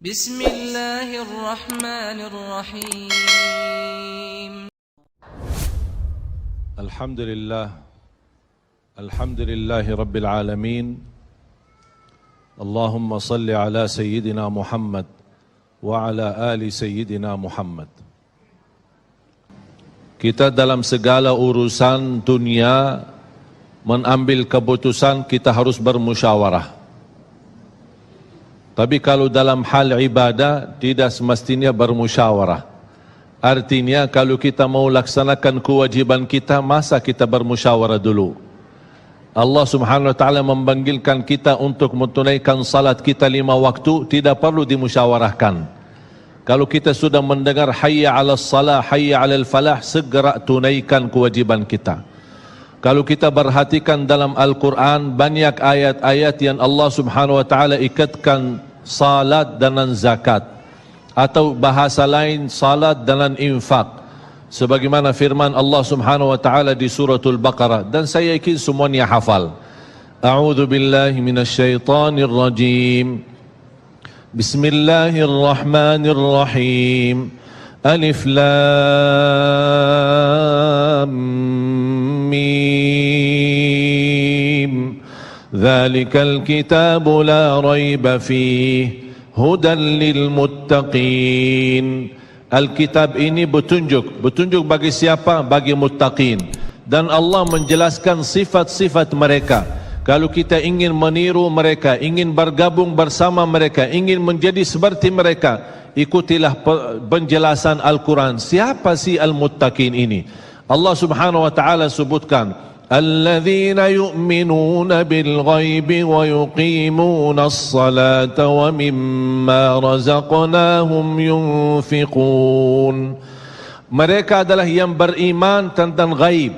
بسم الله الرحمن الرحيم الحمد لله رب العالمين. اللهم صل على سيدنا محمد وعلى آل سيدنا Muhammad. Kita dalam segala urusan dunia mengambil keputusan kita harus bermusyawarah. Tapi kalau dalam hal ibadah tidak semestinya bermusyawarah. Artinya kalau kita mau laksanakan kewajiban kita, masa kita bermusyawarah dulu? Allah subhanahu wa ta'ala memanggilkan kita untuk menunaikan salat kita 5 waktu, tidak perlu dimusyawarahkan. Kalau kita sudah mendengar hayya 'alas salah, hayya 'alal falah, segera tunaikan kewajiban kita. Kalau kita perhatikan dalam Al-Quran, banyak ayat-ayat yang Allah subhanahu wa ta'ala ikatkan salat dengan zakat, atau bahasa lain salat dengan infak, sebagaimana firman Allah subhanahu wa ta'ala di suratul Baqarah, dan saya yakin semuanya hafal. A'udzu billahi minasyaitonir rajim. Bismillahirrahmanirrahim. Alif Lam Mim. Dzalikal kitabu la raiba fihi hudan lil muttaqin. Alkitab ini petunjuk bagi siapa? Bagi muttaqin. Dan Allah menjelaskan sifat-sifat mereka. Kalau kita ingin meniru mereka, ingin bergabung bersama mereka, ingin menjadi seperti mereka, ikutilah penjelasan Al-Quran. Siapa si al-muttaqin ini? Allah subhanahu wa ta'ala sebutkan, alladzina yu'minuna bil ghaibi wa yuqimuna as-salata wa mimma razaqnahum yunfiqun. Mereka adalah yang beriman tentang ghaib.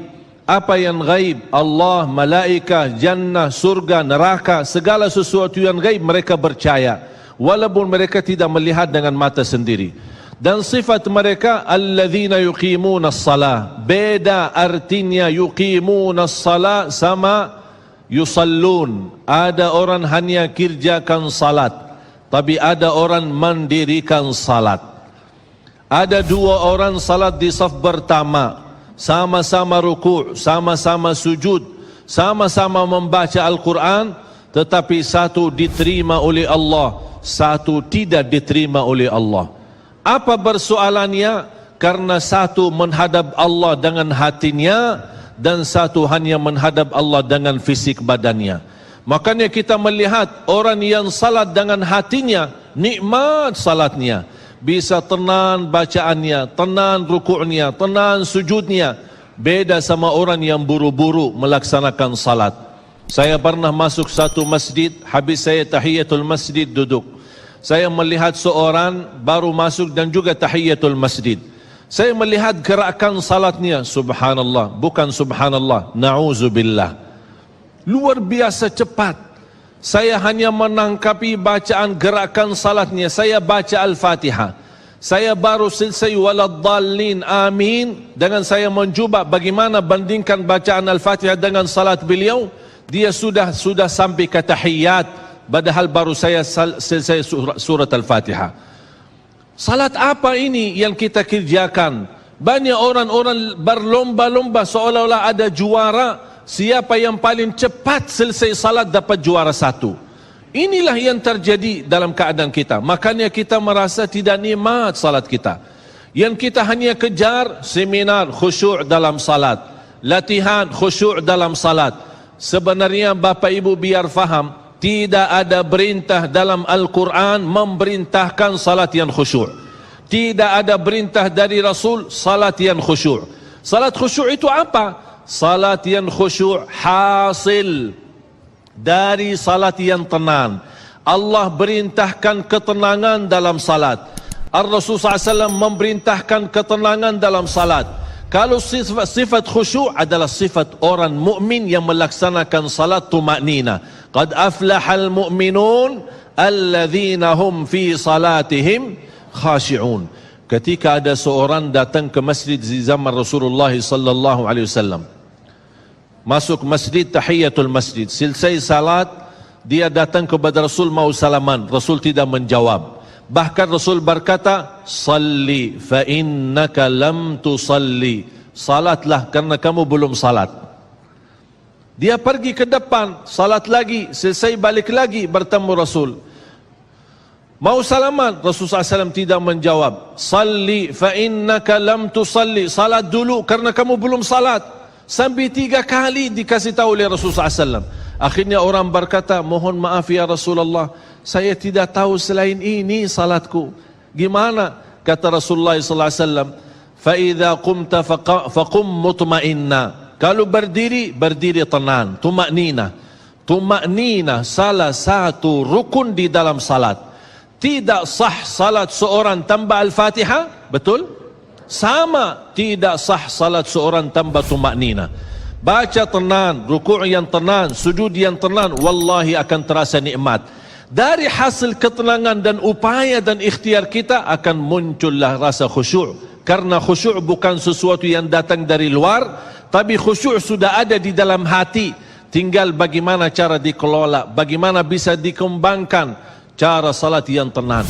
Apa yang ghaib? Allah, malaikat, jannah, surga, neraka, segala sesuatu yang ghaib mereka percaya, walaupun mereka tidak melihat dengan mata sendiri. Dan sifat mereka alladzina yuqimuna as-salah. Beda artinya yuqimuna as-salah sama yusallun. Ada orang hanya kerjakan salat, tapi ada orang mendirikan salat. Ada 2 orang salat di saf pertama, sama-sama ruku', sama-sama sujud, sama-sama membaca Al-Quran, tetapi satu diterima oleh Allah, satu tidak diterima oleh Allah. Apa persoalannya? Karena satu menghadap Allah dengan hatinya, dan satu hanya menghadap Allah dengan fisik badannya. Makanya kita melihat orang yang salat dengan hatinya, nikmat salatnya, bisa tenang bacaannya, tenang rukuknya, tenang sujudnya. Beda sama orang yang buru-buru melaksanakan salat. Saya pernah masuk satu masjid, habis saya tahiyatul masjid duduk. Saya melihat seorang baru masuk dan juga tahiyatul masjid. Saya melihat gerakan salatnya, subhanallah, bukan subhanallah, na'udzubillah, luar biasa cepat. Saya hanya menangkapi bacaan gerakan salatnya. Saya baca Al-Fatihah, saya baru selesai waladdallin amin, dengan saya mencuba bagaimana bandingkan bacaan Al-Fatihah dengan salat beliau, dia sudah sampai ke tahiyat, padahal baru saya selesai surat Al-Fatihah. Salat apa ini yang kita kerjakan? Banyak orang-orang berlomba-lomba seolah-olah ada juara. Siapa yang paling cepat selesai salat dapat juara 1. Inilah yang terjadi dalam keadaan kita. Makanya kita merasa tidak nikmat salat kita. Yang kita hanya kejar seminar khusyuk dalam salat, latihan khusyuk dalam salat. Sebenarnya Bapak Ibu biar faham, tidak ada perintah dalam Al-Quran memerintahkan salat yang khusyuk. Tidak ada perintah dari Rasul salat yang khusyuk. Salat khusyuk itu apa? Salat yang khusyuk hasil dari salat yang tenang. Allah perintahkan ketenangan dalam salat. Ar-Rasul SAW memerintahkan ketenangan dalam salat. Kalau sifat khusyuk adalah sifat orang mukmin yang melaksanakan salat tuma'nina. Qad aflahal mu'minun alladzina hum fi salatihim khashi'un. Ketika ada seorang datang ke masjid di zaman Rasulullah sallallahu alaihi wasallam, masuk masjid tahiyatul masjid, selesai salat dia datang kepada Rasul mau salaman, Rasul tidak menjawab. Bahkan Rasul berkata, salli fa innaka lam tusalli. Salatlah karena kamu belum salat. Dia pergi ke depan, salat lagi, selesai balik lagi bertemu Rasul. Mau salaman, Rasulullah SAW tidak menjawab. Salli fa innaka lam tusalli. Salat dulu karena kamu belum salat. Sampai 3 kali dikasih tahu oleh Rasulullah SAW. Akhirnya orang berkata, mohon maaf ya Rasulullah, saya tidak tahu selain ini salatku. Gimana? Kata Rasulullah SAW, fa idza qumta faqum mutma'inna. Kalau berdiri, berdiri tenang, tumaknina. Tumaknina salah satu rukun di dalam salat. Tidak sah salat seorang tanpa Al-Fatihah, betul? Sama tidak sah salat seorang tanpa tumaknina. Baca tenang, rukuk yang tenang, sujud yang tenang, wallahi akan terasa nikmat. Dari hasil ketenangan dan upaya dan ikhtiar kita akan muncullah rasa khusyuk. Karena khusyuk bukan sesuatu yang datang dari luar, tapi khusyuk sudah ada di dalam hati. Tinggal bagaimana cara dikelola, bagaimana bisa dikembangkan cara salat yang tenang.